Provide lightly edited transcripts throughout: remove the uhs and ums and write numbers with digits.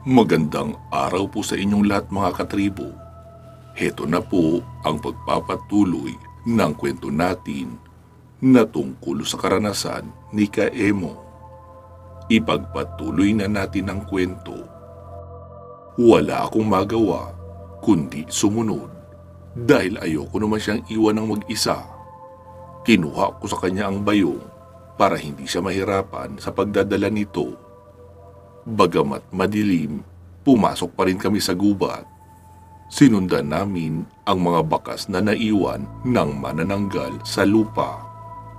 Magandang araw po sa inyong lahat mga katribo. Heto na po ang pagpapatuloy ng kwento natin na tungkol sa karanasan ni Kaemo. Ipagpatuloy na natin ang kwento. Wala akong magawa kundi sumunod dahil ayoko naman siyang iwan ng mag-isa. Kinuha ko sa kanya ang bayong para hindi siya mahirapan sa pagdadala nito. Bagamat madilim, pumasok pa rin kami sa gubat. Sinundan namin ang mga bakas na naiwan ng manananggal sa lupa,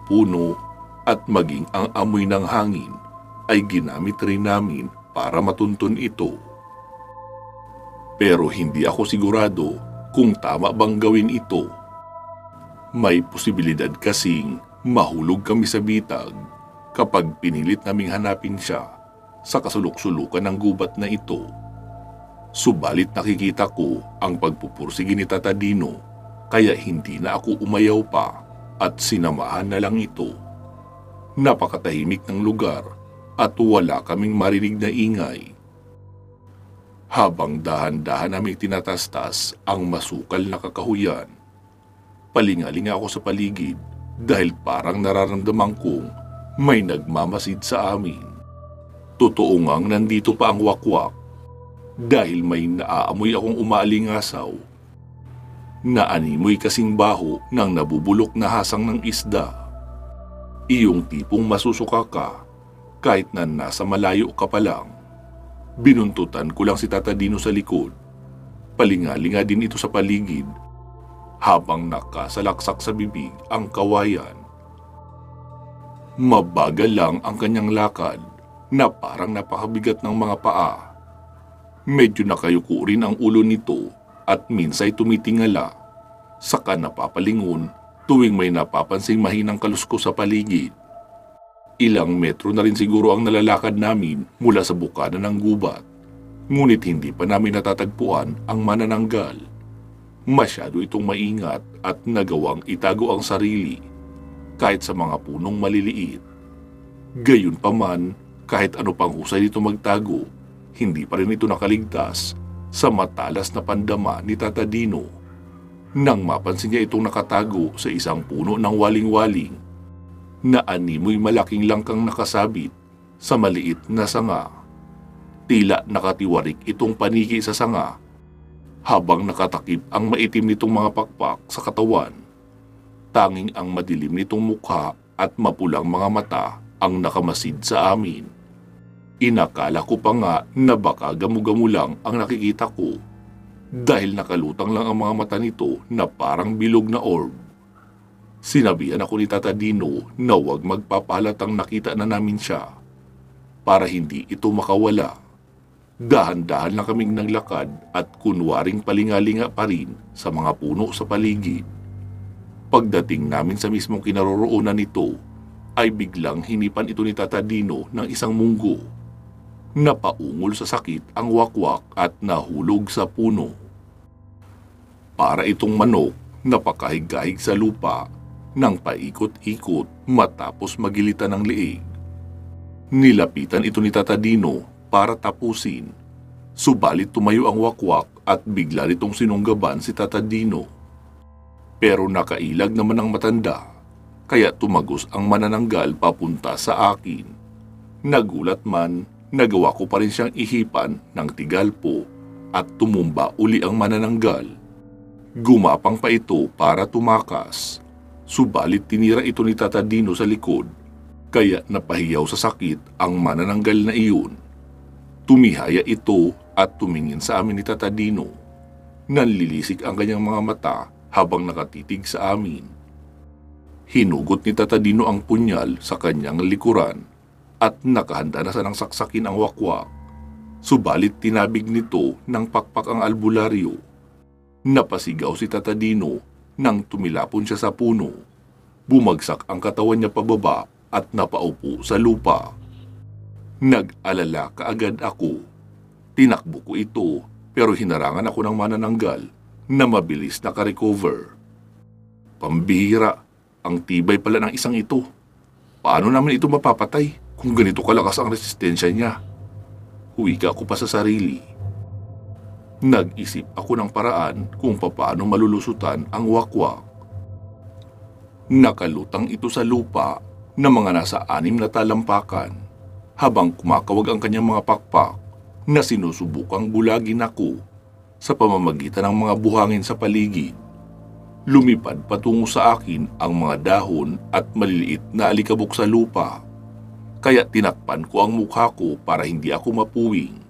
puno at maging ang amoy ng hangin ay ginamit rin namin para matuntun ito. Pero hindi ako sigurado kung tama bang gawin ito. May posibilidad kasing mahulog kami sa bitag kapag pinilit naming hanapin siya sa kasulok-sulukan ng gubat na ito. Subalit nakikita ko ang pagpupursige ni Tata Dino, kaya hindi na ako umayaw pa at sinamahan na lang ito. Napakatahimik ng lugar at wala kaming marinig na ingay. Habang dahan-dahan naming tinatastas ang masukal na kakahuyan, palingalinga ako sa paligid dahil parang nararamdaman kong may nagmamasid sa amin. Totoo ngang nandito pa ang wakwak dahil may naaamoy akong umaalingasaw. Naanimoy kasing baho ng nabubulok na hasang ng isda. Iyong tipong masusuka ka kahit na nasa malayo ka pa lang. Binuntutan ko lang si Tata Dino sa likod. Palingalinga din ito sa paligid habang nakasalaksak sa bibig ang kawayan. Mabagal lang ang kanyang lakad na parang napakabigat ng mga paa. Medyo nakayuko rin ang ulo nito at minsay tumitingala, saka napapalingon tuwing may napapansing mahinang kaluskos sa paligid. Ilang metro na rin siguro ang nalalakad namin mula sa bukana ng gubat, ngunit hindi pa namin natatagpuan ang manananggal. Masyado itong maingat at nagawang itago ang sarili kahit sa mga punong maliliit. Gayunpaman, kahit ano pang husay nito magtago, hindi pa rin ito nakaligtas sa matalas na pandama ni Tata Dino. Nang mapansin niya itong nakatago sa isang puno ng waling-waling, na animoy malaking langkang nakasabit sa maliit na sanga. Tila nakatiwarik itong paniki sa sanga, habang nakatakip ang maitim nitong mga pakpak sa katawan. Tanging ang madilim nitong mukha at mapulang mga mata ang nakamasid sa amin. Inakala ko pa nga na baka gamu-gamu lang ang nakikita ko dahil nakalutang lang ang mga mata nito na parang bilog na orb. Sinabihan ako ni Tata Dino na huwag magpapahalatang nakita na namin siya para hindi ito makawala. Dahan-dahan lang kaming naglakad at kunwaring palingalinga pa rin sa mga puno sa paligid. Pagdating namin sa mismong kinaroroonan nito, ay biglang hinipan ito ni Tata Dino ng isang munggo. Napaungol sa sakit ang wakwak at nahulog sa puno. Para itong manok na pakahig-gahig sa lupa nang paikot-ikot matapos magilitan ng leeg. Nilapitan ito ni Tata Dino para tapusin, subalit tumayo ang wakwak at bigla nitong sinunggaban si Tata Dino. Pero nakailag naman ang matanda, kaya tumagos ang manananggal papunta sa akin. Nagulat man, nagawa ko pa rin siyang ihipan ng tigalpo at tumumba uli ang manananggal. Gumapang pa ito para tumakas, subalit tinira ito ni Tata Dino sa likod, kaya napahiyaw sa sakit ang manananggal na iyon. Tumihaya ito at tumingin sa amin ni Tata Dino. Nanlilisik ang kanyang mga mata habang nakatitig sa amin. Hinugot ni Tata Dino ang punyal sa kanyang likuran at nakahanda na sanang saksakin ang wakwak. Subalit tinabig nito ng pakpak ang albularyo. Napasigaw si Tata Dino nang tumilapon siya sa puno. Bumagsak ang katawan niya pababa at napaupo sa lupa. Nag-alala kaagad ako. Tinakbo ko ito pero hinarangan ako ng manananggal na mabilis naka-recover. Pambihira, ang tibay pala ng isang ito. Paano naman ito mapapatay kung ganito kalakas ang resistensya niya? Wika ko pa sa sarili. Nag-isip ako ng paraan kung paano malulusutan ang wakwak. Nakalutang ito sa lupa na mga nasa 6 na talampakan habang kumakawag ang kanyang mga pakpak na sinusubukang bulagin ako sa pamamagitan ng mga buhangin sa paligid. Lumipad patungo sa akin ang mga dahon at maliliit na alikabok sa lupa, kaya tinakpan ko ang mukha ko para hindi ako mapuwing.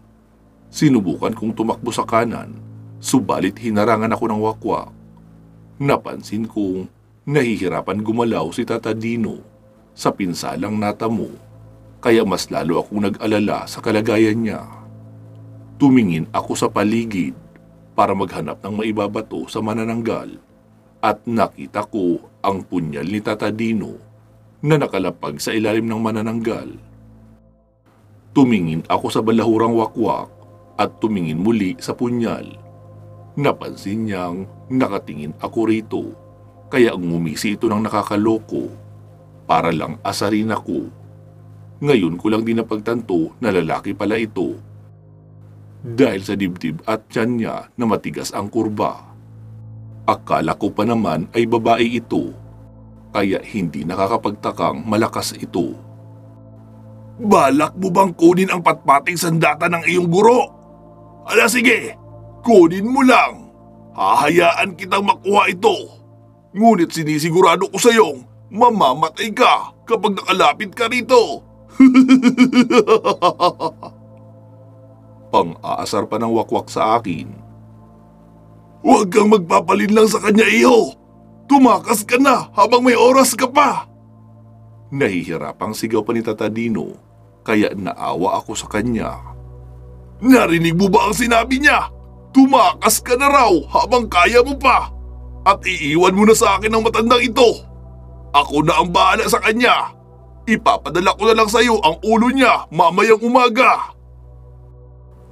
Sinubukan kong tumakbo sa kanan, subalit hinarangan ako ng wakwak. Napansin kong nahihirapan gumalaw si Tata Dino sa pinsalang natamo, kaya mas lalo akong nag-alala sa kalagayan niya. Tumingin ako sa paligid para maghanap ng maibabato sa manananggal at nakita ko ang punyal ni Tata Dino na nakalapag sa ilalim ng manananggal. Tumingin ako sa balahurang wakwak at tumingin muli sa punyal. Napansin niyang nakatingin ako rito, kaya ngumisi ito ng nakakaloko para lang asarin ako. Ngayon ko lang din napagtanto na lalaki pala ito dahil sa dibdib at tiyan niya na matigas ang kurba. Akala ko pa naman ay babae ito, kaya hindi nakakapagtakang malakas ito. Balak mo bang kunin ang patpating sandata ng iyong guro? Ala sige, kunin mo lang. Hahayaan kitang makuha ito. Ngunit sinisigurado ko sa iyong mamamatay ka kapag nakalapit ka rito. Pang-aasar pa ng wakwak sa akin. Huwag kang magpapalinlang sa kanya, iho. Tumakas ka na habang may oras ka pa. Nahihirapang sigaw pa ni Tata Dino, kaya naawa ako sa kanya. Narinig mo ba ang sinabi niya? Tumakas ka na raw habang kaya mo pa. At iiwan mo na sa akin ang matandang ito. Ako na ang bahala sa kanya. Ipapadala ko na lang sa iyo ang ulo niya mamayang umaga.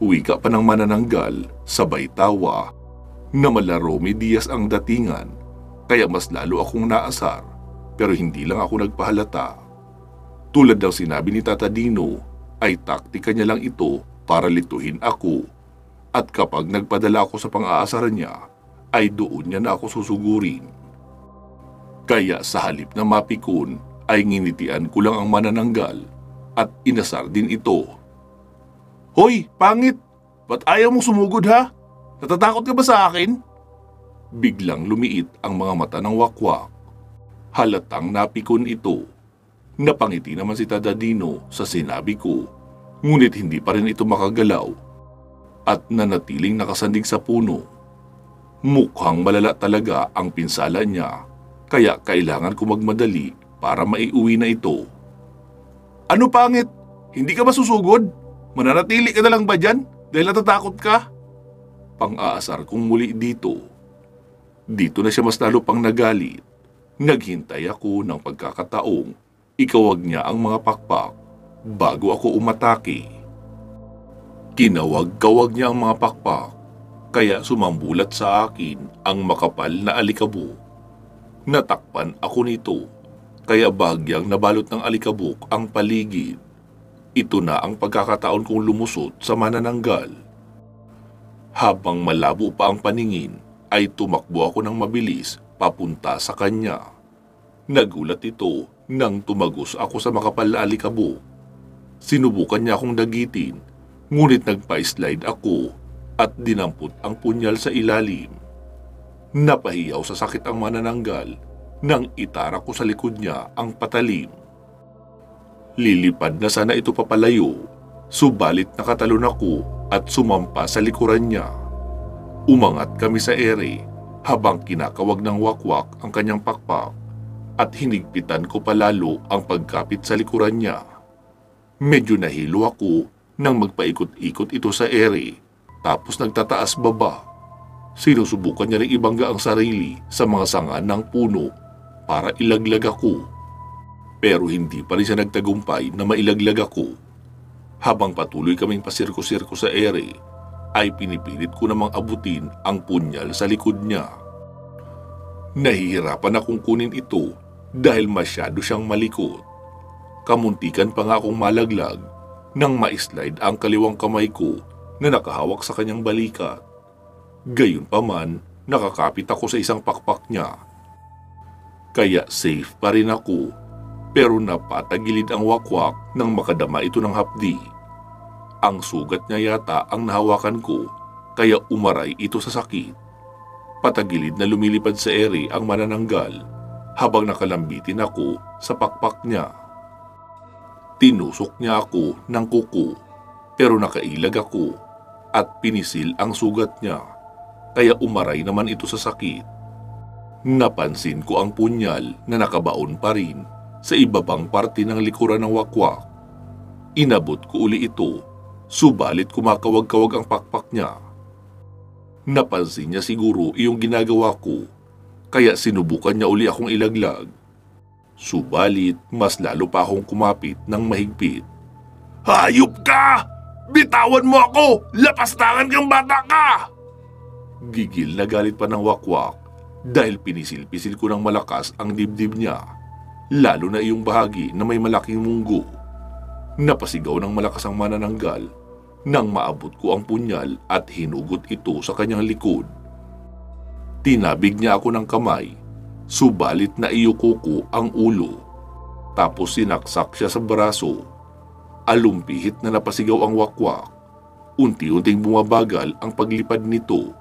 Wika pa ng manananggal, sabay tawa, na mala Romy Diaz ang datingan, kaya mas lalo akong naasar, pero hindi lang ako nagpahalata. Tulad ng sinabi ni Tata Dino, ay taktika niya lang ito para lituhin ako, at kapag nagpadala ako sa pang-aasar niya, ay doon niya na ako susugurin. Kaya sa halip na mapikon, ay nginitian ko lang ang manananggal at inasar din ito. Hoy, pangit! Ba't ayaw mong sumugod ha? Natatakot ka ba sa akin? Biglang lumiit ang mga mata ng wakwak. Halatang napikon ito. Napangiti naman si Tata Dino sa sinabi ko, ngunit hindi pa rin ito makagalaw at nanatiling nakasandig sa puno. Mukhang malala talaga ang pinsala niya, kaya kailangan ko magmadali para maiuwi na ito. Ano pangit? Hindi ka ba susugod? Mananatili ka na lang ba dyan dahil natatakot ka? Pang-aasar kong muli dito. Dito na siya mas lalo pang nagalit. Naghintay ako ng pagkakataong ikawag niya ang mga pakpak bago ako umatake. Kinawag-kawag niya ang mga pakpak, kaya sumambulat sa akin ang makapal na alikabok. Natakpan ako nito, kaya bahagyang nabalot ng alikabok ang paligid. Ito na ang pagkakataon kong lumusot sa manananggal. Habang malabo pa ang paningin, ay tumakbo ako ng mabilis papunta sa kanya. Nagulat ito nang tumagos ako sa makapal na alikabok. Sinubukan niya akong dagitin, ngunit nagpa-slide ako at dinampot ang punyal sa ilalim. Napahiyaw sa sakit ang manananggal nang itara ko sa likod niya ang patalim. Lilipad na sana ito papalayo, subalit nakatalon ako at sumampa sa likuran niya. Umangat kami sa ere habang kinakawag ng wakwak ang kanyang pakpak at hinigpitan ko palalo ang pagkapit sa likuran niya. Medyo nahilo ako nang magpaikot-ikot ito sa ere tapos nagtataas baba. Sinusubukan niya rin ibangga ang sarili sa mga sanga ng puno para ilaglag ako. Pero hindi pa rin siya nagtagumpay na mailaglag ako. Habang patuloy kaming pasirko-sirko sa ere, ay pinipilit ko namang abutin ang punyal sa likod niya. Nahihirapan akong kunin ito dahil masyado siyang malikot. Kamuntikan pa nga akong malaglag, nang ma-slide ang kaliwang kamay ko na nakahawak sa kanyang balikat. Gayunpaman, nakakapit ako sa isang pakpak niya. Kaya safe pa rin ako, pero napatagilid ang wakwak nang makadama ito ng hapdi. Ang sugat niya yata ang nahawakan ko, kaya umaray ito sa sakit. Patagilid na lumilipad sa ere ang manananggal habang nakalambitin ako sa pakpak niya. Tinusok niya ako ng kuko, pero nakailag ako at pinisil ang sugat niya, kaya umaray naman ito sa sakit. Napansin ko ang punyal na nakabaon pa rin sa ibabang parte ng likuran ng wakwak. Inabot ko uli ito, subalit kumakawag-kawag ang pakpak niya. Napansin niya siguro iyong ginagawa ko, kaya sinubukan niya uli akong ilaglag. Subalit mas lalo pa akong kumapit ng mahigpit. "Hayop ka! Bitawan mo ako! Lapastangan kang bata ka!" Gigil na galit pa ng wakwak dahil pinisil-pisil ko ng malakas ang dibdib niya, lalo na iyong bahagi na may malaking munggo. Napasigaw ng malakas ang manananggal nang maabot ko ang punyal at hinugot ito sa kanyang likod. Tinabig niya ako ng kamay, subalit naiyuko ko ang ulo. Tapos sinaksak siya sa braso. Alumpihit na napasigaw ang wakwak. Unti-unting bumabagal ang paglipad nito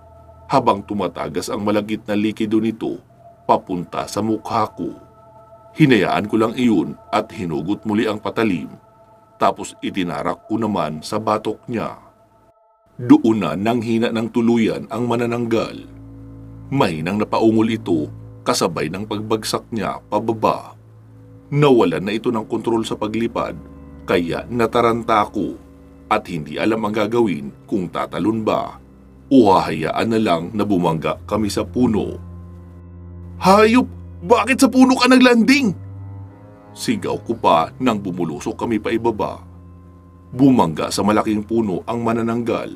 habang tumatagas ang malagit na likido nito papunta sa mukha ko. Hinayaan ko lang iyon at hinugot muli ang patalim. Tapos itinarak ko naman sa batok niya. Doon na nanghina ng tuluyan ang manananggal. Mahinang napaungol ito kasabay ng pagbagsak niya pababa. Nawalan na ito ng kontrol sa paglipad, kaya nataranta ako at hindi alam ang gagawin kung tatalon ba o hahayaan na lang na bumangga kami sa puno. "Hayop! Bakit sa puno ka naglanding?" Sigaw ko pa nang bumulusok kami pa ibaba. Bumangga sa malaking puno ang manananggal,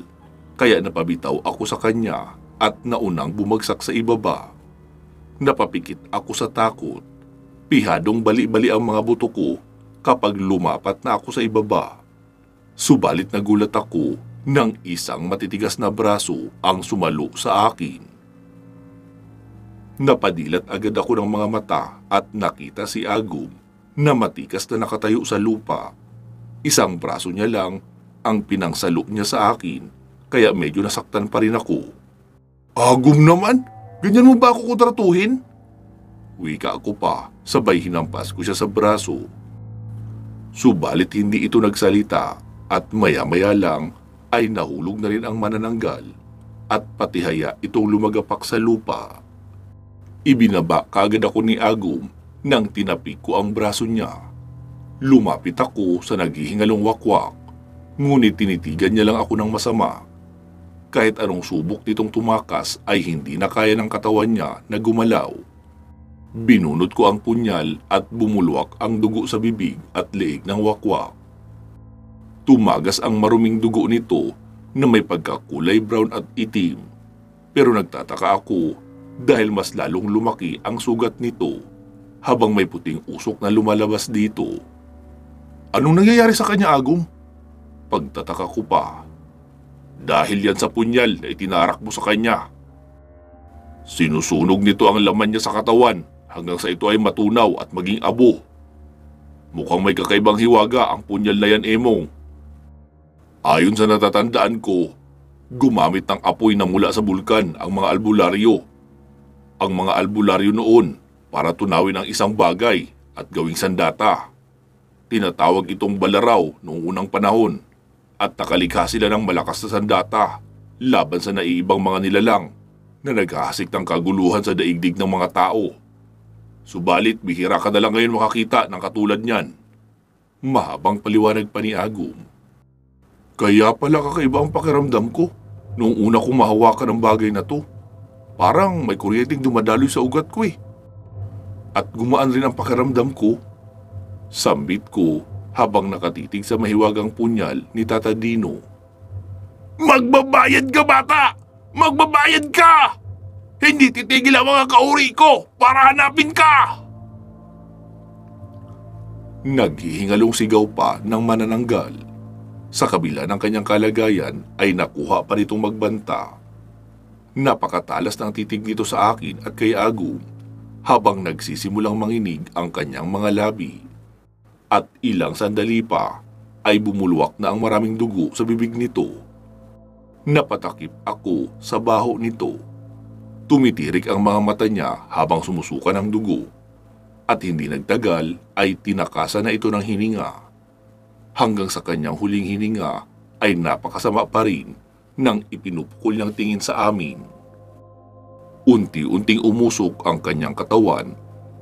kaya napabitaw ako sa kanya at naunang bumagsak sa ibaba. Napapikit ako sa takot. Pihadong bali-bali ang mga buto ko kapag lumapat na ako sa ibaba. Subalit nagulat ako nang isang matitigas na braso ang sumalo sa akin. Napadilat agad ako ng mga mata at nakita si Agum na matikas na nakatayo sa lupa. Isang braso niya lang ang pinangsalo niya sa akin, kaya medyo nasaktan pa rin ako. "Agum naman! Ganyan mo ba ako kontratuhin?" Wika ako pa, sabay hinampas ko siya sa braso. Subalit hindi ito nagsalita at maya-maya lang ay nahulog na rin ang manananggal at pati haya itong lumagapak sa lupa. Ibinaba kagad ako ni Agum nang tinapik ko ang braso niya. Lumapit ako sa naghihingalong wakwak, ngunit tinitigan niya lang ako ng masama. Kahit anong subok nitong tumakas ay hindi na kaya ng katawan niya na gumalaw. Binunot ko ang punyal at bumulwak ang dugo sa bibig at leeg ng wakwak. Tumagas ang maruming dugo nito na may pagkakulay brown at itim. Pero nagtataka ako dahil mas lalong lumaki ang sugat nito habang may puting usok na lumalabas dito. "Anong nangyayari sa kanya, Agum?" Pagtataka ko pa. "Dahil yan sa punyal na itinarak mo sa kanya. Sinusunog nito ang laman niya sa katawan hanggang sa ito ay matunaw at maging abo. Mukhang may kakaibang hiwaga ang punyal na yan, Emong. Ayon sa natatandaan ko, gumamit ng apoy na mula sa bulkan ang mga albularyo. Ang mga albularyo noon para tunawin ang isang bagay at gawing sandata. Tinatawag itong balaraw noong unang panahon at nakalikha sila ng malakas na sandata laban sa naiibang mga nilalang na naghahasik ng kaguluhan sa daigdig ng mga tao. Subalit bihira ka na lang ngayon makakita ng katulad niyan." Mahabang paliwanag pa ni Agum. "Kaya pala kakaiba ang pakiramdam ko noong una kong mahawakan ang bagay na to. Parang may kuryenteng dumadaloy sa ugat ko eh. At gumaan rin ang pakiramdam ko." Sambit ko habang nakatitig sa mahiwagang punyal ni Tata Dino. "Magbabayad ka, bata! Magbabayad ka! Hindi titigil ang mga kauri ko para hanapin ka!" Naghihingalong sigaw pa ng manananggal. Sa kabila ng kanyang kalagayan ay nakuha pa nitong magbanta. Napakatalas ng titig nito sa akin at kay Agum habang nagsisimulang manginig ang kanyang mga labi. At ilang sandali pa ay bumulwak na ang maraming dugo sa bibig nito. Napatakip ako sa baho nito. Tumitirik ang mga mata niya habang sumusuka ng dugo. At hindi nagtagal ay tinakasan na ito ng hininga. Hanggang sa kanyang huling hininga ay napakasama pa rin nang ipinupukol niyang tingin sa amin. Unti-unting umusok ang kanyang katawan,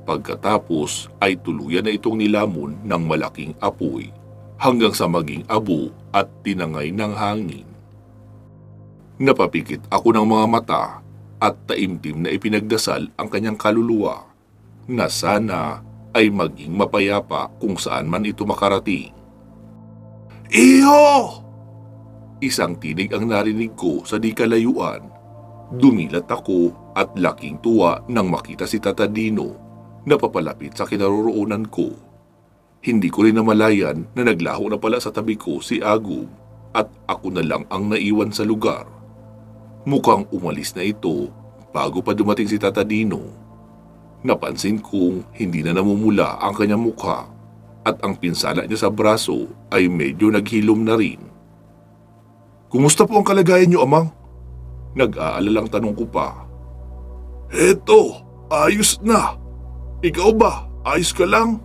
pagkatapos ay tuluyan na itong nilamon ng malaking apoy hanggang sa maging abo at tinangay ng hangin. Napapikit ako ng mga mata at taimtim na ipinagdasal ang kanyang kaluluwa na sana ay maging mapayapa kung saan man ito makarating. Iho! Isang tinig ang narinig ko sa di kalayuan. Dumilat ako at laking tuwa nang makita si Tata Dino na papalapit sa kinaroroonan ko. Hindi ko rin namalayan na naglaho na pala sa tabi ko si Agum at ako na lang ang naiwan sa lugar. Mukhang umalis na ito bago pa dumating si Tata Dino. Napansin kong hindi na namumula ang kanyang mukha at ang pinsala niya sa braso ay medyo naghilom na rin. Kumusta po ang kalagayan niyo, Amang? Nag-aalalang tanong ko pa. Eto, ayos na. Ikaw ba? Ayos ka lang?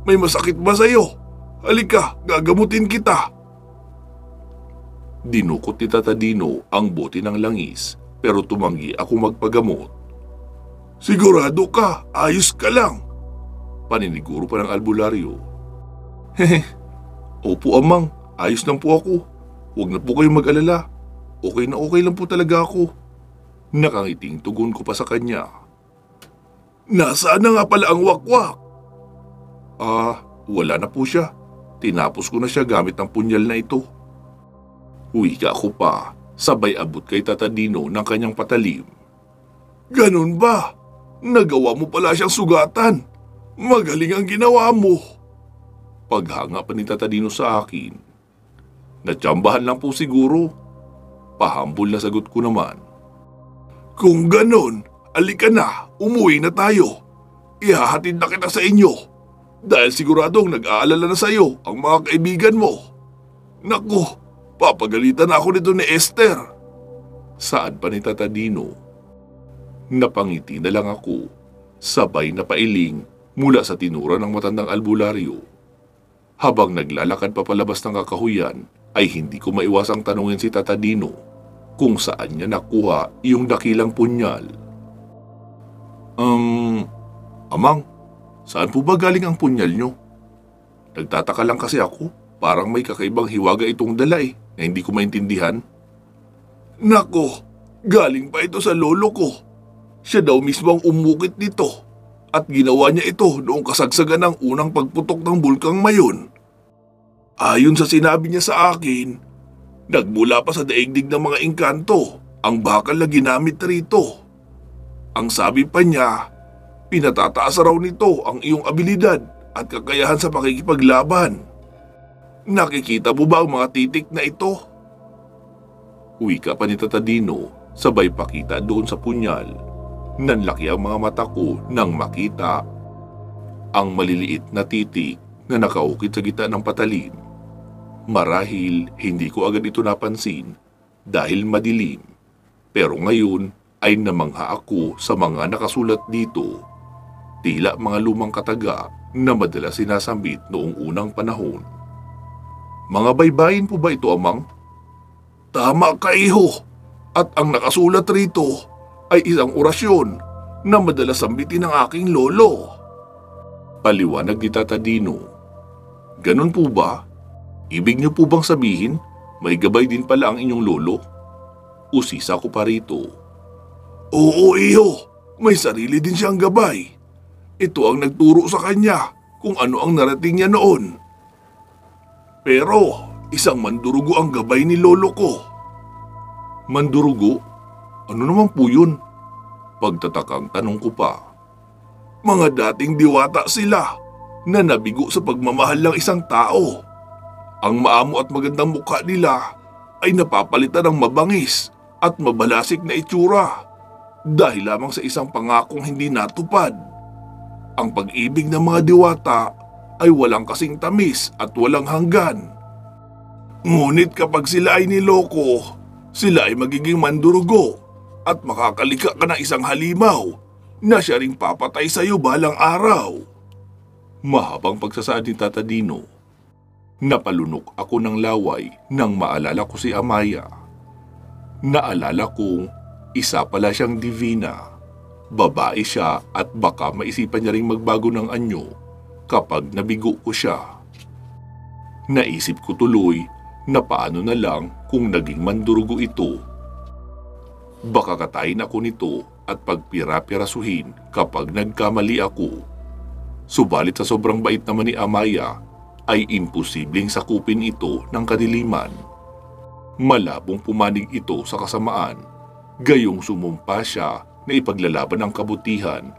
May masakit ba sa'yo? Halika, gagamutin kita. Dinukot ni Tata Dino ang bote ng langis pero tumanggi ako magpagamot. Sigurado ka, ayos ka lang. Paniniguro pa ng albularyo. Hehe, opo Amang, ayos lang po ako. Huwag na po kayong mag-alala. Okay na okay lang po talaga ako. Nakangiting tugon ko pa sa kanya. Nasaan na nga pala ang wakwak? Wala na po siya. Tinapos ko na siya gamit ang punyal na ito. Wika ko pa, sabay abot kay Tata Dino ng kanyang patalim. Ganun ba? Nagawa mo pala siyang sugatan. Magaling ang ginawa mo. Paghanga pa ni Tata Dino sa akin. Natsambahan lang po siguro. Pahambol na sagot ko naman. Kung ganon, alika na, umuwi na tayo. Ihahatid na kita sa inyo. Dahil siguradong nag-aalala na sa iyo ang mga kaibigan mo. Naku, papagalitan ako nito ni Esther. Saan pa ni Tata Dino? Napangiti na lang ako, sabay na pailing mula sa tinura ng matandang albularyo. Habang naglalakad pa palabas ng kakahuyan, ay hindi ko maiwasang tanungin si Tata Dino kung saan niya nakuha yung dakilang punyal. Amang, saan po ba galing ang punyal nyo? Nagtataka lang kasi ako, parang may kakaibang hiwaga itong dala na hindi ko maintindihan. Nako, galing pa ito sa lolo ko. Siya daw mismo ang umukit nito at ginawa niya ito noong kasagsagan ng unang pagputok ng bulkang Mayon. Ayon sa sinabi niya sa akin, nagmula pa sa daigdig ng mga engkanto ang bakal na ginamit rito. Ang sabi pa niya, pinatataas raw nito ang iyong abilidad at kakayahan sa pakikipaglaban. Nakikita mo ba ang mga titik na ito? Wika pa ni Tata Dino, sabay pakita doon sa punyal. Nanlaki ang mga mata ko nang makita ang maliliit na titik na nakaukit sa gitna ng patalim. Marahil hindi ko agad ito napansin dahil madilim. Pero ngayon ay namangha ako sa mga nakasulat dito. Tila mga lumang kataga na madalas sinasambit noong unang panahon. Mga baybayin po ba ito, Amang? Tama ka, iho. At ang nakasulat rito ay isang orasyon na madalas sambitin ng aking lolo. Paliwanag ni Tata Dino. Ganun po ba? Ibig niyo po bang sabihin may gabay din pala ang inyong lolo? Usisa ko pa rito. Oo, iho. May sarili din siyang gabay. Ito ang nagturo sa kanya kung ano ang narating niya noon. Pero isang mandurugo ang gabay ni lolo ko. Mandurugo? Ano naman po yun? Pagtatakang tanong ko pa. Mga dating diwata sila na nabigo sa pagmamahal ng isang tao. Ang maamo at magandang mukha nila ay napapalitan ng mabangis at mabalasik na itsura dahil lamang sa isang pangakong hindi natupad. Ang pag-ibig ng mga diwata ay walang kasing tamis at walang hanggan. Ngunit kapag sila ay niloko, sila ay magiging mandurugo at makakalika ka ng isang halimaw na siya ring papatay sa iyo balang araw. Mahabang pagsasaad ni Tata Dino. Napalunok ako ng laway nang maalala ko si Amaya. Naalala kong isa pala siyang divina. Babae siya at baka maisipan niya ring magbago ng anyo kapag nabigo ko siya. Naisip ko tuloy na paano na lang kung naging mandurugo ito. Baka katayin ako nito at pagpira-pirasuhin kapag nagkamali ako. Subalit sa sobrang bait naman ni Amaya, ay imposibleng sakupin ito ng kadiliman. Malabong pumanig ito sa kasamaan, gayong sumumpa siya na ipaglalaban ang kabutihan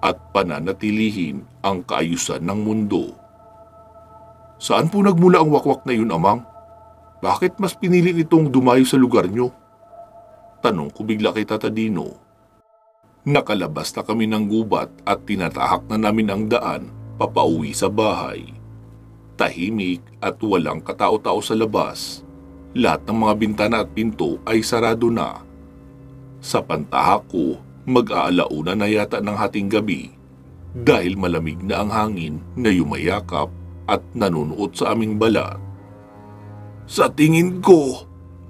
at pananatilihin ang kaayusan ng mundo. Saan po nagmula ang wakwak na yun, Amang? Bakit mas pinili nitong dumayo sa lugar nyo? Tanong ko bigla kay Tata Dino. Nakalabas na kami ng gubat at tinatahak na namin ang daan papauwi sa bahay. Tahimik at walang katao-tao sa labas. Lahat ng mga bintana at pinto ay sarado na. Sa pantahak ko, mag-aalauna na yata ng hating gabi dahil malamig na ang hangin na yumayakap at nanunuot sa aming balat. Sa tingin ko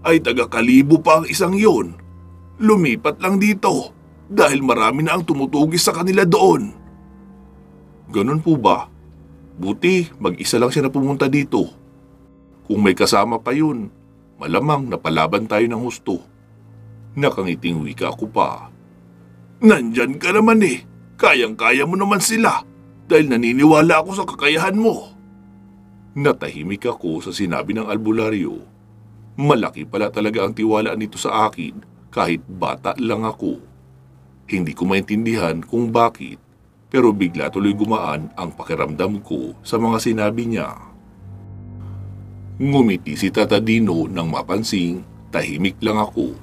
ay taga-Kalibo pa ang isang yon. Lumipat lang dito dahil marami na ang tumutugis sa kanila doon. Ganun po ba? Buti mag-isa lang siya na pumunta dito. Kung may kasama pa yun, malamang napalaban tayo ng husto. Nakangiting wika ko pa. Nandyan ka naman eh. Kayang-kaya mo naman sila dahil naniniwala ako sa kakayahan mo. Natahimik ako sa sinabi ng albularyo. Malaki pala talaga ang tiwala nito sa akin kahit bata lang ako. Hindi ko maintindihan kung bakit. Pero bigla tuloy gumaan ang pakiramdam ko sa mga sinabi niya. Ngumiti si Tata Dino nang mapansing tahimik lang ako.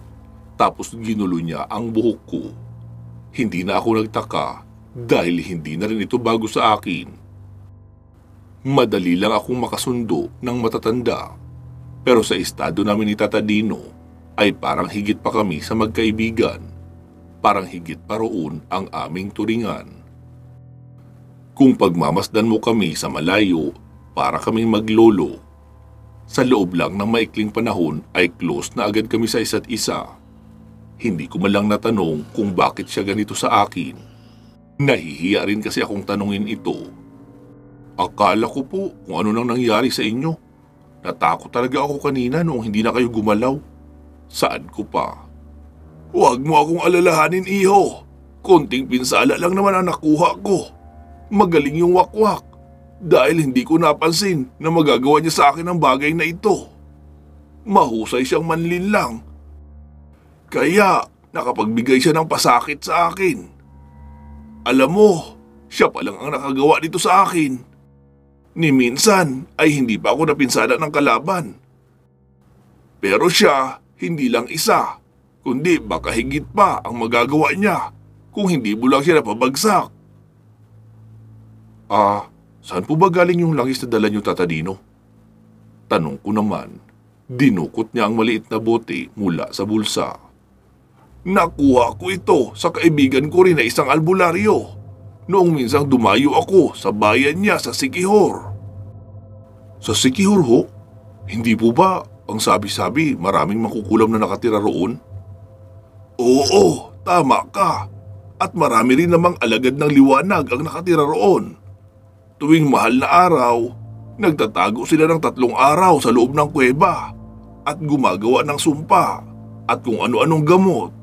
Tapos ginulo niya ang buhok ko. Hindi na ako nagtaka dahil hindi na rin ito bago sa akin. Madali lang akong makasundo ng matatanda. Pero sa estado namin ni Tata Dino ay parang higit pa kami sa magkaibigan. Parang higit pa roon ang aming turingan. Kung pagmamasdan mo kami sa malayo, para kaming maglolo. Sa loob lang ng maikling panahon ay close na agad kami sa isa't isa. Hindi ko man lang natanong kung bakit siya ganito sa akin. Nahihiya rin kasi akong tanungin ito. Akala ko po kung ano nang nangyari sa inyo. Natakot talaga ako kanina noong hindi na kayo gumalaw. Saan ko pa? Huwag mo akong alalahanin, iho. Konting pinsala lang naman ang nakuha ko. Magaling yung wakwak dahil hindi ko napansin na magagawa niya sa akin ang bagay na ito. Mahusay siyang manlinlang. Kaya nakapagbigay siya ng pasakit sa akin. Alam mo, siya pa lang ang nakagawa dito sa akin. Ni minsan ay hindi pa ako napinsala ng kalaban. Pero siya, hindi lang isa, kundi baka higit pa ang magagawa niya kung hindi mo lang siya napabagsak. Saan po ba galing yung langis na dala niyo, Tata Dino? Tanong ko naman. Dinukot niya ang maliit na bote mula sa bulsa. Nakuha ko ito sa kaibigan ko rin na isang albularyo. Noong minsang dumayo ako sa bayan niya sa Siquijor. Sa Siquijor ho? Hindi po ba ang sabi-sabi maraming makukulam na nakatira roon? Oo, tama ka. At marami rin namang alagad ng liwanag ang nakatira roon. Tuwing mahal na araw, nagtatago sila ng 3 araw sa loob ng kuweba at gumagawa ng sumpa at kung ano-anong gamot.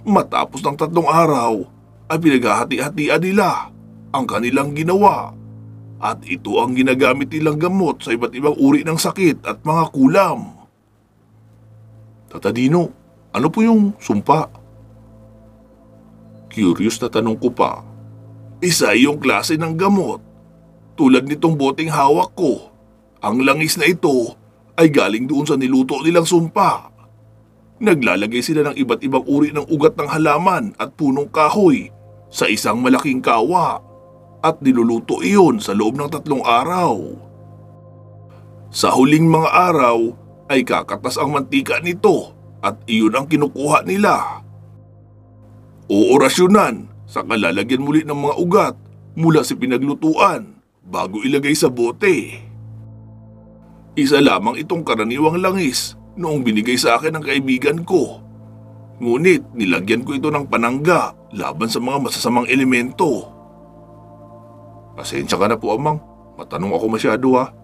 Matapos ng 3 araw ay pinaghahati-hatian nila ang kanilang ginawa at ito ang ginagamit nilang gamot sa iba't ibang uri ng sakit at mga kulam. Tata Dino, ano po yung sumpa? Curious na tanong ko pa. Isa yung klase ng gamot. Tulad nitong boteng hawak ko. Ang langis na ito ay galing doon sa niluto nilang sumpa. Naglalagay sila ng iba't ibang uri ng ugat ng halaman at punong kahoy sa isang malaking kawa at niluluto iyon sa loob ng 3 araw. Sa huling mga araw ay kakatas ang mantika nito at iyon ang kinukuha nila. Oorasyonan sa kalalagyan muli ng mga ugat mula sa pinaglutuan bago ilagay sa bote. Isa lamang itong karaniwang langis noong binigay sa akin ng kaibigan ko. Ngunit nilagyan ko ito ng panangga laban sa mga masasamang elemento. Pasensya ka na po, Amang. Matanong ako masyado ha.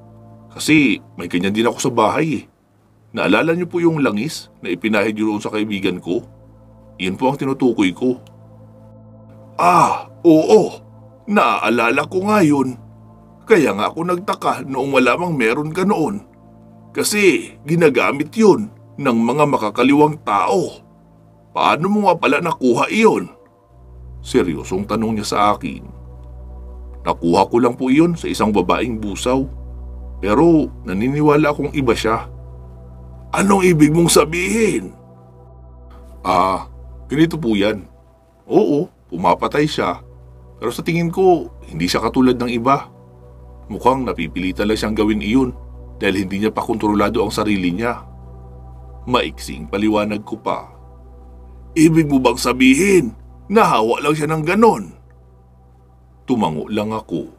Kasi may ganyan din ako sa bahay eh. Naalala niyo po yung langis na ipinahid niyo roon sa kaibigan ko? Iyon po ang tinutukoy ko. Ah, oo. Naaalala ko nga yun. Kaya nga ako nagtaka noong malamang meron ka noon. Kasi ginagamit yun ng mga makakaliwang tao. Paano mo nga pala nakuha iyon? Seryosong tanong niya sa akin. Nakuha ko lang po iyon sa isang babaeng busaw. Pero naniniwala akong iba siya. Anong ibig mong sabihin? Ganito po yan. Oo, pumapatay siya. Pero sa tingin ko, hindi siya katulad ng iba. Mukhang napipilitan lang siyang gawin iyon dahil hindi niya pa kontrolado ang sarili niya. Maiksing paliwanag ko pa. Ibig mo bang sabihin, nahawa lang siya ng ganon? Tumango lang ako.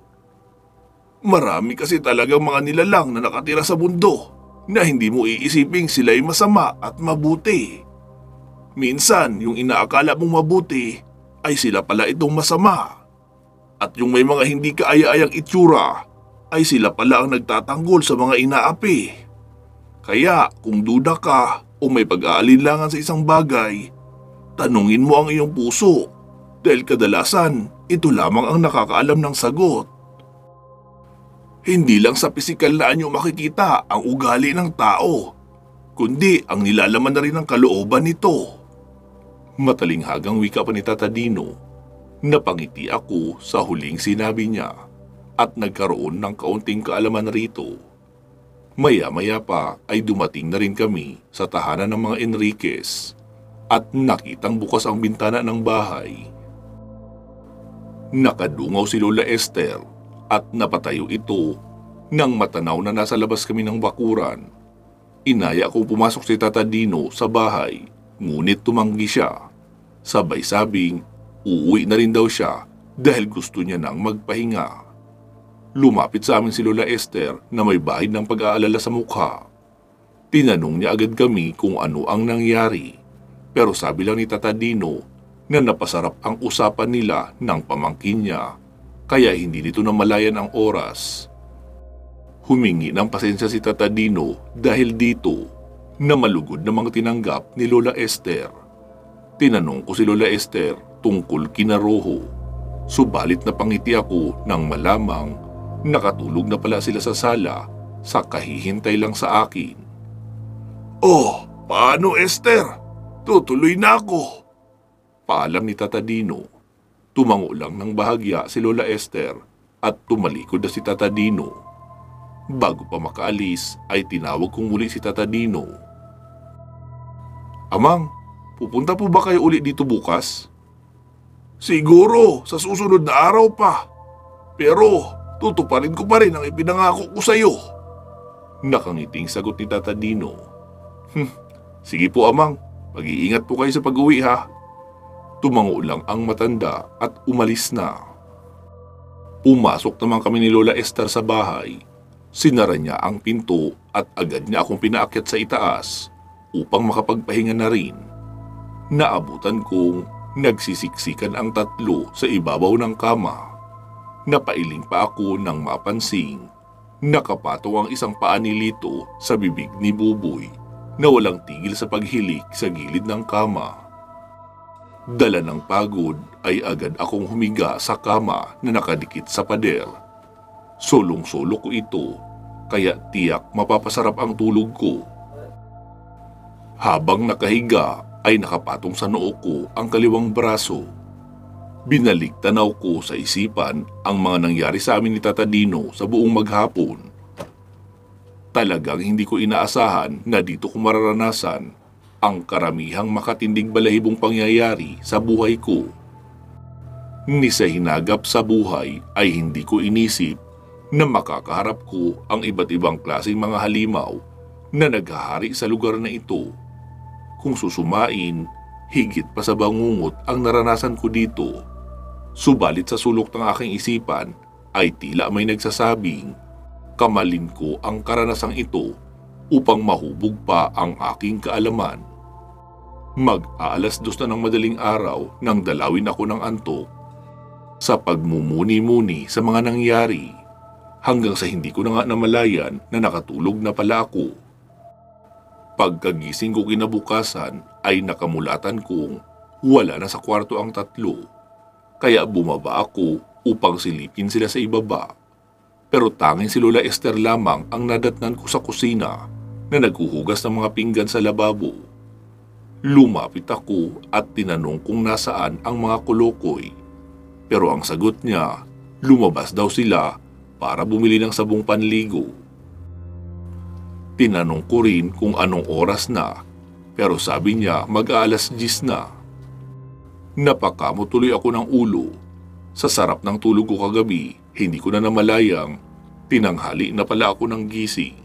Marami kasi talagang mga nilalang na nakatira sa mundo na hindi mo iisiping sila'y masama at mabuti. Minsan, yung inaakala mong mabuti ay sila pala itong masama. At yung may mga hindi kaaya-ayang itsura ay sila pala ang nagtatanggol sa mga inaapi. Kaya kung duda ka o may pag-aalinlangan sa isang bagay, tanungin mo ang iyong puso dahil kadalasan ito lamang ang nakakaalam ng sagot. Hindi lang sa pisikal na anyo makikita ang ugali ng tao, kundi ang nilalaman na rin ng kalooban nito. Matalinghagang wika pa ni Tata Dino. Napangiti ako sa huling sinabi niya at nagkaroon ng kaunting kaalaman rito. Maya-maya pa ay dumating na rin kami sa tahanan ng mga Enriquez at nakitang bukas ang bintana ng bahay. Nakadungaw si Lola Esther at napatayo ito nang matanaw na nasa labas kami ng bakuran. Inaya kong pumasok si Tata Dino sa bahay, ngunit tumanggi siya. Sabay sabing uuwi na rin daw siya dahil gusto niya nang magpahinga. Lumapit sa amin si Lola Esther na may bahid ng pag-aalala sa mukha. Tinanong niya agad kami kung ano ang nangyari, pero sabi lang ni Tata Dino na napasarap ang usapan nila ng pamangkin niya, kaya hindi nito namalayan ang oras. Humingi ng pasensya si Tata Dino dahil dito na malugod namang tinanggap ni Lola Esther. Tinanong ko si Lola Esther tungkol kina Rojo, subalit napangiti ako nang malamang nakatulog na pala sila sa sala sa kahihintay lang sa akin. Oh, paano Esther? Tutuloy na ako. Paalam ni Tata Dino. Tumango lang ng bahagya si Lola Esther at tumalikod na si Tata Dino. Bago pa makaalis ay tinawag kong muli si Tata Dino. Amang, pupunta po ba kayo ulit dito bukas? Siguro, sa susunod na araw pa. Pero, tutuparin ko pa rin ang ipinangako ko sa iyo. Nakangiting sagot ni Tata Dino. Sige po, Amang. Mag-iingat po kayo sa pag-uwi ha. Tumango lang ang matanda at umalis na. Pumasok naman kami ni Lola Esther sa bahay. Sinara niya ang pinto at agad niya akong pinaakyat sa itaas upang makapagpahinga na rin. Naabutan kong nagsisiksikan ang tatlo sa ibabaw ng kama. Napailing pa ako nang mapansing nakapatong ang isang paa ni Lito sa bibig ni Buboy na walang tigil sa paghilik sa gilid ng kama. Dala ng pagod ay agad akong humiga sa kama na nakadikit sa pader. Solong-solo ko ito, kaya tiyak mapapasarap ang tulog ko. Habang nakahiga ay nakapatong sa noo ko ang kaliwang braso. Binalik tanaw ko sa isipan ang mga nangyari sa amin ni Tata Dino sa buong maghapon. Talagang hindi ko inaasahan na dito ko mararanasan ang karamihang makatindig balahibong pangyayari sa buhay ko. Ni sa hinagap sa buhay ay hindi ko inisip na makakaharap ko ang iba't ibang klaseng mga halimaw na naghahari sa lugar na ito. Kung susumain, higit pa sa bangungot ang naranasan ko dito. Subalit sa sulok ng aking isipan ay tila may nagsasabing, kamalin ko ang karanasang ito upang mahubog pa ang aking kaalaman. Mag-aalas 2 na ng madaling araw nang dalawin ako ng antok. Sa pagmumuni-muni sa mga nangyari, hanggang sa hindi ko na nga namalayan na nakatulog na pala ako. Pagkagising ko kinabukasan ay nakamulatan kong wala na sa kwarto ang tatlo. Kaya bumaba ako upang silipin sila sa ibaba. Pero tanging si Lola Esther lamang ang nadatnan ko sa kusina na naghuhugas ng mga pinggan sa lababo. Lumapit ako at tinanong kung nasaan ang mga kolokoy. Pero ang sagot niya, lumabas daw sila para bumili ng sabong panligo. Tinanong ko rin kung anong oras na, pero sabi niya mag-aalas 10 na. Napakamo tuloy ako ng ulo. Sa sarap ng tulog ko kagabi, hindi ko na namalayang tinanghali na pala ako ng gising.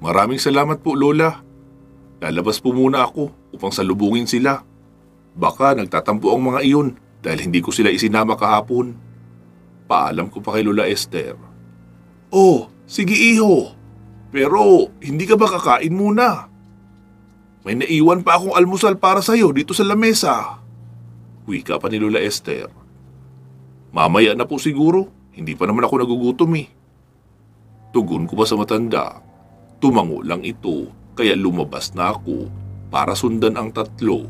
Maraming salamat po, Lola. Lalabas po muna ako upang salubungin sila. Baka nagtatampo ang mga iyon dahil hindi ko sila isinama kahapon. Paalam ko pa kay Lola Esther. Oh, sige iho. Pero hindi ka ba kakain muna? May naiwan pa akong almusal para sa'yo dito sa lamesa. Wika pa ni Lola Esther. Mamaya na po siguro, hindi pa naman ako nagugutom eh. Tugon ko pa sa matanda. Tumango lang ito kaya lumabas na ako para sundan ang tatlo.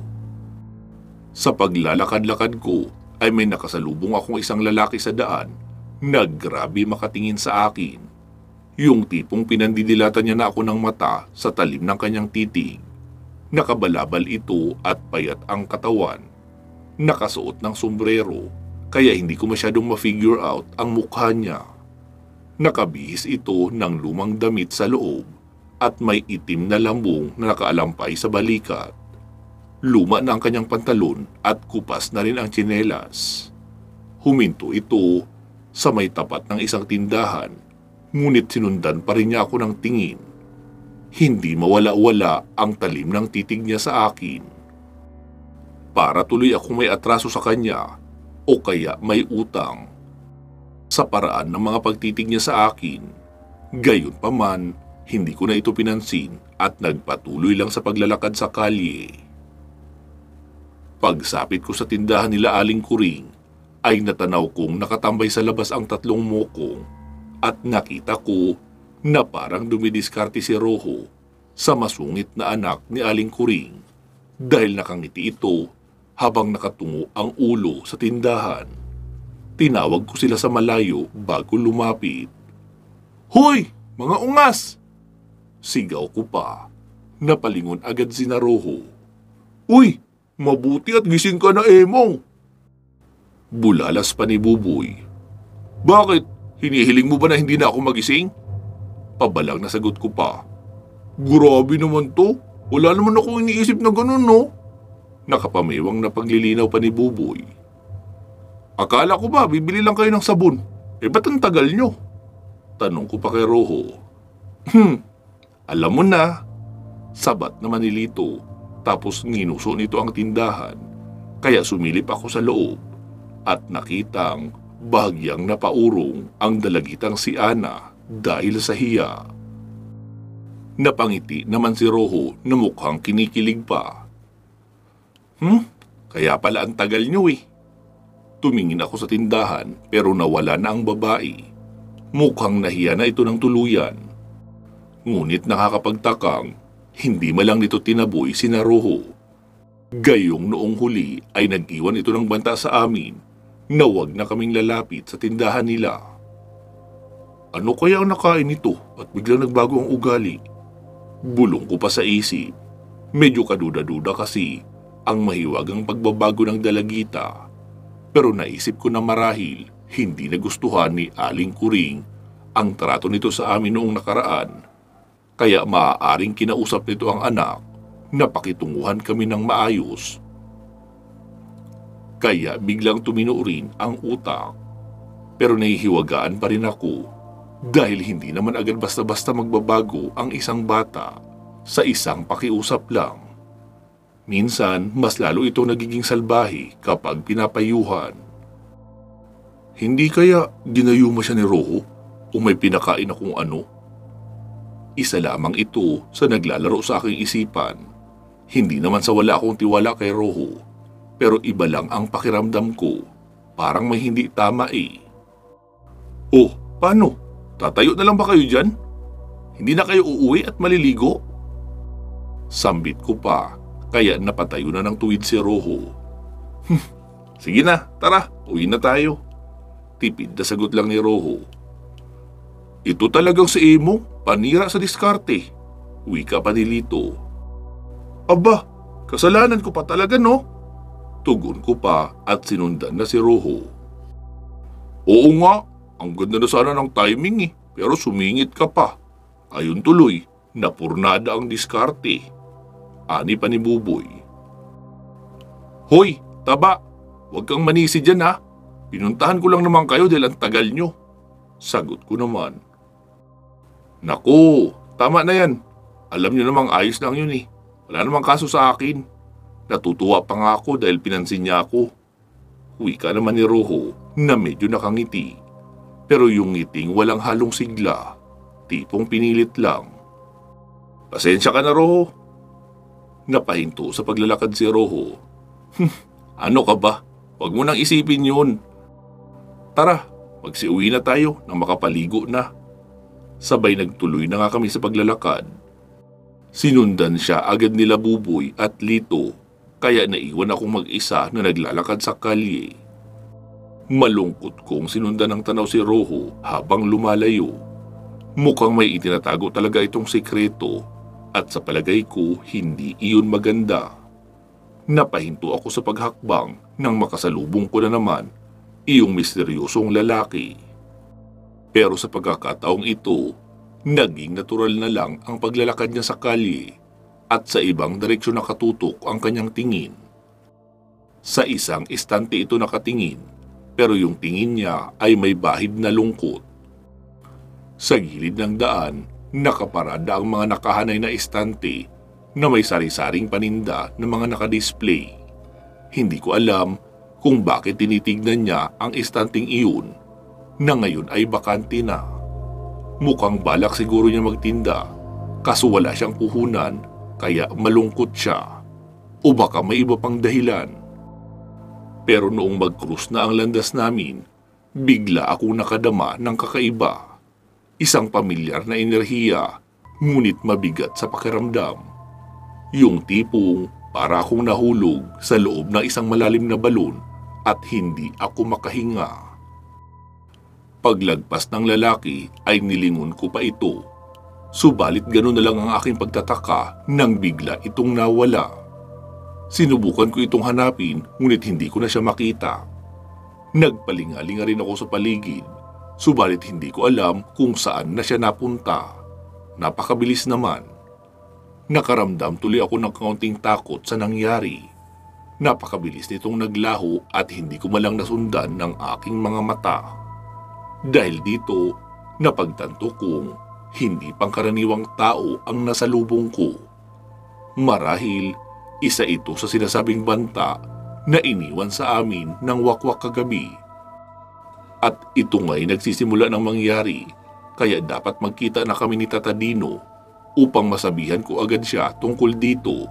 Sa paglalakad-lakad ko ay may nakasalubong akong isang lalaki sa daan na grabe makatingin sa akin. Yung tipong pinandidilatan niya na ako ng mata sa talim ng kanyang titig. Nakabalabal ito at payat ang katawan. Nakasuot ng sombrero kaya hindi ko masyadong ma-figure out ang mukha niya. Nakabihis ito ng lumang damit sa loob at may itim na lambong na nakaalampay sa balikat. Luma na ang kanyang pantalon at kupas na rin ang tsinelas. Huminto ito sa may tapat ng isang tindahan, ngunit sinundan pa rin niya ako ng tingin. Hindi mawala-wala ang talim ng titig niya sa akin. Para tuloy akong may atraso sa kanya o kaya may utang. Sa paraan ng mga pagtitig niya sa akin, gayon pa man, hindi ko na ito pinansin at nagpatuloy lang sa paglalakad sa kalye. Pagsapit ko sa tindahan nila Aling Kuring, ay natanaw kong nakatambay sa labas ang tatlong mokong at nakita ko na parang dumidiskarte si Rojo sa masungit na anak ni Aling Kuring dahil nakangiti ito habang nakatungo ang ulo sa tindahan. Tinawag ko sila sa malayo bago lumapit. Hoy! Mga ungas! Sigaw ko pa. Napalingon agad si Rojo. Uy! Mabuti at gising ka na, Emong! Bulalas pa ni Buboy. Bakit? Hinihiling mo ba na hindi na ako magising? Pabalang na sagot ko pa. Grabe naman to. Wala naman akong iniisip na ganun, no? Nakapamewang na paglilinaw pa ni Buboy. Akala ko ba bibili lang kayo ng sabon? Ba't ang tagal nyo? Tanong ko pa kay Rojo. Alam mo na. Sabat naman ni Lito. Tapos nginuso nito ang tindahan. Kaya sumilip ako sa loob at nakitang bahagyang napaurong ang dalagitang si Ana dahil sa hiya. Napangiti naman si Rojo na mukhang kinikilig pa. Kaya pala ang tagal nyo eh. Tumingin ako sa tindahan pero nawala na ang babae. Mukhang nahiya na ito ng tuluyan. Ngunit nakakapagtakang hindi malang nito tinaboy si Rojo. Gayong noong huli ay nag-iwan ito ng banta sa amin na wag na kaming lalapit sa tindahan nila. Ano kaya ang nakain nito at biglang nagbago ang ugali? Bulong ko pa sa isip. Medyo kaduda-duda kasi ang mahiwagang pagbabago ng dalagita. Pero naisip ko na marahil hindi nagustuhan ni Aling Kuring ang trato nito sa amin noong nakaraan, kaya maaaring kinausap nito ang anak na pakitunguhan kami ng maayos. Kaya biglang tumino rin ang utak. Pero nahihiwagaan pa rin ako dahil hindi naman agad basta-basta magbabago ang isang bata sa isang pakiusap lang. Minsan, mas lalo ito nagiging salbahe kapag pinapayuhan. Hindi kaya ginayuma siya ni Roho o may pinakain na kung ano? Isa lamang ito sa naglalaro sa aking isipan. Hindi naman sa wala akong tiwala kay Roho, pero iba lang ang pakiramdam ko. Parang may hindi tama eh. Oh, paano? Tatayo na lang ba kayo dyan? Hindi na kayo uuwi at maliligo? Sambit ko pa, kaya napatayo na ng tuwid si Roho. Sige na, tara, uwi na tayo. Tipid na sagot lang ni Roho. Ito talagang si Emo, panira sa diskarte. Wika pa ni Lito. Aba, kasalanan ko pa talaga no? Tugon ko pa at sinundan na si Roho. Oo nga, ang ganda na sana ng timing eh, pero sumingit ka pa. Ayun tuloy, napurnada ang diskarte. Ani pa ni Buboy. Hoy, taba, huwag kang manisi dyan ha. Pinuntahan ko lang naman kayo dahil ang tagal nyo. Sagot ko naman. Naku, tama na yan. Alam nyo namang ayos lang yun eh. Wala namang kaso sa akin. Natutuwa pa nga ako dahil pinansin niya ako. Wika naman ni Roho na medyo nakangiti. Pero yung ngiting walang halong sigla, tipong pinilit lang. Pasensya ka na, Roho. Napahinto sa paglalakad si Roho. Ano ka ba? Huwag mo nang isipin yun. Tara, magsiuwi na tayo nang makapaligo na. Sabay nagtuloy na nga kami sa paglalakad. Sinundan siya agad nila Buboy at Lito, kaya naiwan akong mag-isa na naglalakad sa kalye. Malungkot kong sinundan ng tanaw si Roho habang lumalayo. Mukhang may itinatago talaga itong sekreto at sa palagay ko hindi iyon maganda. Napahinto ako sa paghakbang nang makasalubong ko na naman iyong misteryosong lalaki. Pero sa pagkakataong ito, naging natural na lang ang paglalakad niya sa kalye at sa ibang direksyon nakatutok ang kanyang tingin. Sa isang istante ito nakatingin, pero yung tingin niya ay may bahid na lungkot. Sa gilid ng daan, nakaparada ang mga nakahanay na istante na may sari-saring paninda na mga nakadisplay. Hindi ko alam kung bakit tinitignan niya ang istanting iyon na ngayon ay bakante na. Mukhang balak siguro niya magtinda kaso wala siyang puhunan kaya malungkot siya. O baka may iba pang dahilan. Pero noong mag-cruise na ang landas namin, bigla akong nakadama ng kakaiba. Isang pamilyar na enerhiya, ngunit mabigat sa pakiramdam. Yung tipong para akong nahulog sa loob ng isang malalim na balon at hindi ako makahinga. Paglagpas ng lalaki ay nilingon ko pa ito. Subalit gano'n na lang ang aking pagtataka nang bigla itong nawala. Sinubukan ko itong hanapin ngunit hindi ko na siya makita. Nagpalingalinga rin ako sa paligid, subalit hindi ko alam kung saan na siya napunta. Napakabilis naman. Nakaramdam tuloy ako ng kaunting takot sa nangyari. Napakabilis nitong naglaho at hindi ko malang nasundan ng aking mga mata. Dahil dito, napagtanto kong hindi pangkaraniwang tao ang nasalubong ko. Marahil, isa ito sa sinasabing banta na iniwan sa amin ng wakwak kagabi. At ito nga'y nagsisimula ng mangyari, kaya dapat magkita na kami ni Tata Dino upang masabihan ko agad siya tungkol dito.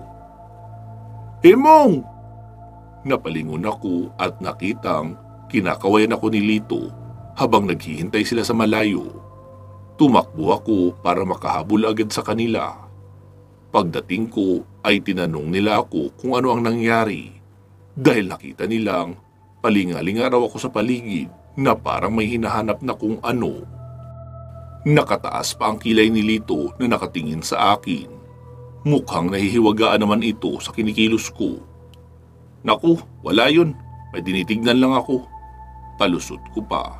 Emong! Napalingon ako at nakitang kinakawayan ako ni Lito habang naghihintay sila sa malayo. Tumakbo ako para makahabol agad sa kanila. Pagdating ko ay tinanong nila ako kung ano ang nangyari dahil nakita nilang palingalinga raw ako sa paligid na parang may hinahanap na kung ano. Nakataas pa ang kilay ni Lito na nakatingin sa akin. Mukhang nahihiwagaan naman ito sa kinikilos ko. Naku, wala yun. May tinitignan lang ako. Palusot ko pa.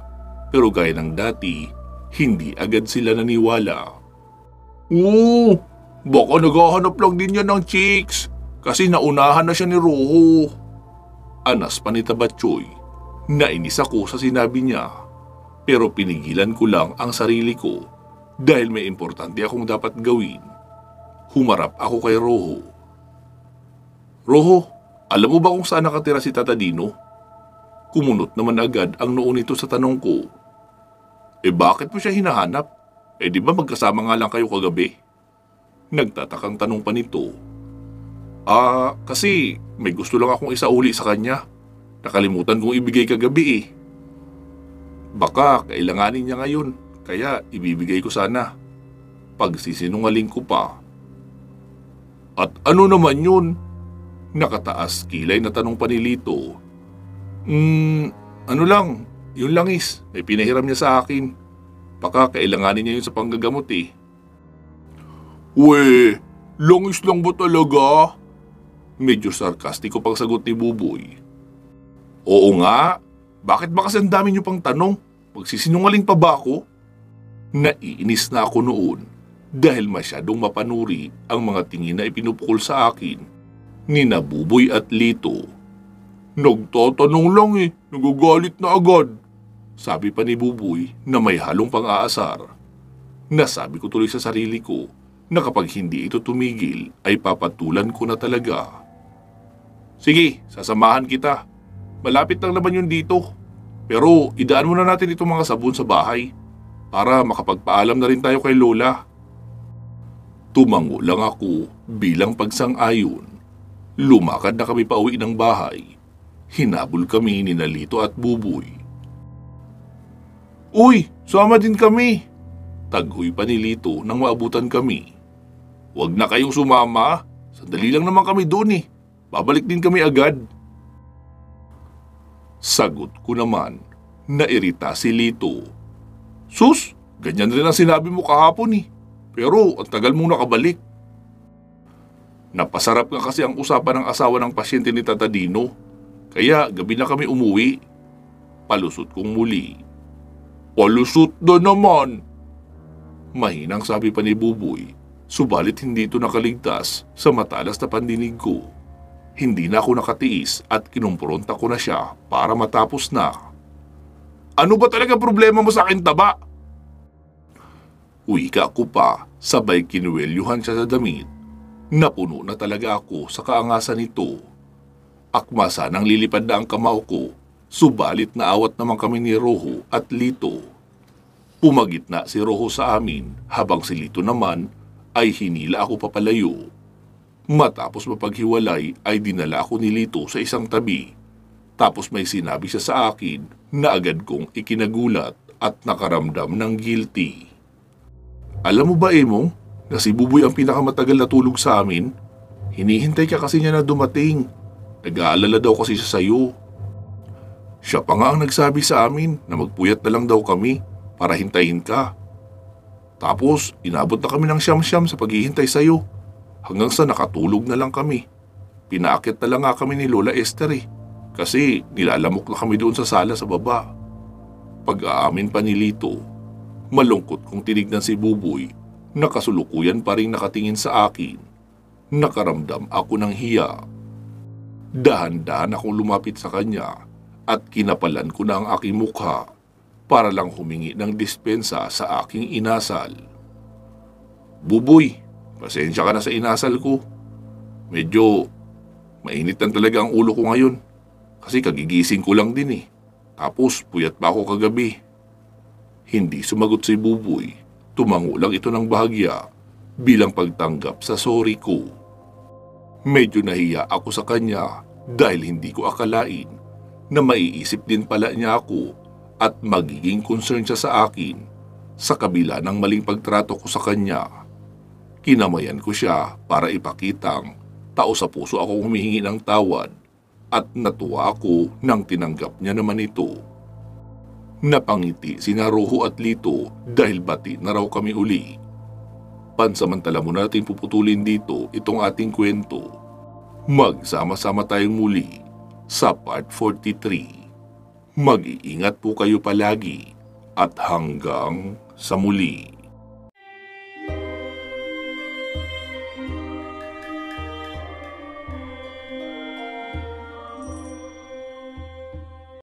Pero gaya ng dati, Hindi agad sila naniwala. Oo, baka naghahanap lang din yan ng chicks kasi naunahan na siya ni Roho. Anas pa ni Tabatchoy. Nainis ako sa sinabi niya pero pinigilan ko lang ang sarili ko dahil may importante akong dapat gawin. Humarap ako kay Roho. Roho, alam mo ba kung saan nakatira si Tata Dino? Kumunot naman agad ang noo nito sa tanong ko. Bakit mo siya hinahanap? Di ba magkasama nga lang kayo kagabi? Nagtatakang tanong pa nito. Kasi may gusto lang akong isauli sa kanya. Nakalimutan kong ibigay kagabi Baka kailanganin niya ngayon, kaya ibibigay ko sana. Pagsisinungaling ko pa. At ano naman yun? Nakataas kilay na tanong pa ni Lito. Ano lang, yun langis, may pinahiram niya sa akin. Baka kailanganin niya yun sa panggagamot langis lang ba talaga? Medyo sarkastiko pang sagot ni Buboy. Oo nga, bakit ba kasi ang dami niyo pang tanong? Magsisinungaling pa ba ako? Naiinis na ako noon dahil masyadong mapanuri ang mga tingin na ipinupukol sa akin ni Buboy at Lito. Nagtatanong lang nagagalit na agad. Sabi pa ni Buboy na may halong pang-aasar. Nasabi ko tuloy sa sarili ko na kapag hindi ito tumigil ay papatulan ko na talaga. Sige, sasamahan kita. Malapit lang naman yun dito. Pero idaan muna natin itong mga sabon sa bahay para makapagpaalam na rin tayo kay Lola. Tumango lang ako bilang pagsang-ayon. Lumakad na kami pauwi ng bahay. Hinabol kami ni Lito at Buboy. Uy, sama din kami. Taghoy pa ni Lito nang maabutan kami. Huwag na kayong sumama. Sandali lang naman kami doon Babalik din kami agad. Sagot ko naman. Nairita si Lito. Sus, ganyan rin ang sinabi mo kahapon Pero ang tagal mong nakabalik. Napasarap nga kasi ang usapan ng asawa ng pasyente ni Tata Dino. Kaya gabi na kami umuwi. Palusot kong muli. Palusot na naman. Mahinang sabi pa ni Buboy. Subalit hindi ito nakaligtas sa matalas na pandinig ko. Hindi na ako nakatiis at kinumpronta ko na siya para matapos na. Ano ba talaga problema mo sa akin, Taba? Wika ko pa, sabay kinuwelyuhan siya sa damit. Napuno na talaga ako sa kaangasan nito. Akma sanang lilipad na ang kamao ko, subalit naawat naman kami ni Roho at Lito. Pumagitna si Roho sa amin habang si Lito naman ay hinila ako papalayo. Matapos mapaghiwalay ay dinala ako ni Lito sa isang tabi. Tapos may sinabi siya sa akin na agad kong ikinagulat at nakaramdam ng guilty. Alam mo ba, Emong, na si Buboy ang pinakamatagal na tulog sa amin? Hinihintay ka kasi niya na dumating. Nag-aalala daw kasi siya sa'yo. Siya pa nga ang nagsabi sa amin na magpuyat na lang daw kami para hintayin ka. Tapos inabot na kami ng siyam-siyam sa paghihintay sa'yo hanggang sa nakatulog na lang kami. Pinaakit na lang nga kami ni Lola Esther kasi nilalamok na kami doon sa sala sa baba. Pag-aamin pa ni Lito, malungkot kong tinignan si Buboy na kasulukuyan pa rin nakatingin sa akin. Nakaramdam ako ng hiya. Dahan-dahan akong lumapit sa kanya at kinapalan ko na ang aking mukha para lang humingi ng dispensa sa aking inasal. Buboy, pasensya ka na sa inasal ko. Medyo mainit lang talaga ang ulo ko ngayon kasi kagigising ko lang din Tapos puyat pa ako kagabi. Hindi sumagot si Buboy. Tumango lang ito ng bahagya bilang pagtanggap sa sorry ko. Medyo nahiya ako sa kanya dahil hindi ko akalain na maiisip din pala niya ako at magiging concern siya sa akin sa kabila ng maling pagtrato ko sa kanya. Kinamayan ko siya para ipakitang tao sa puso ako humihingi ng tawad at natuwa ako nang tinanggap niya naman ito. Napangiti sina Roho at Lito dahil bati na raw kami uli. Pansamantala mo natin puputulin dito itong ating kwento. Magsama-sama tayong muli sa part 43. Mag-iingat po kayo palagi at hanggang sa muli.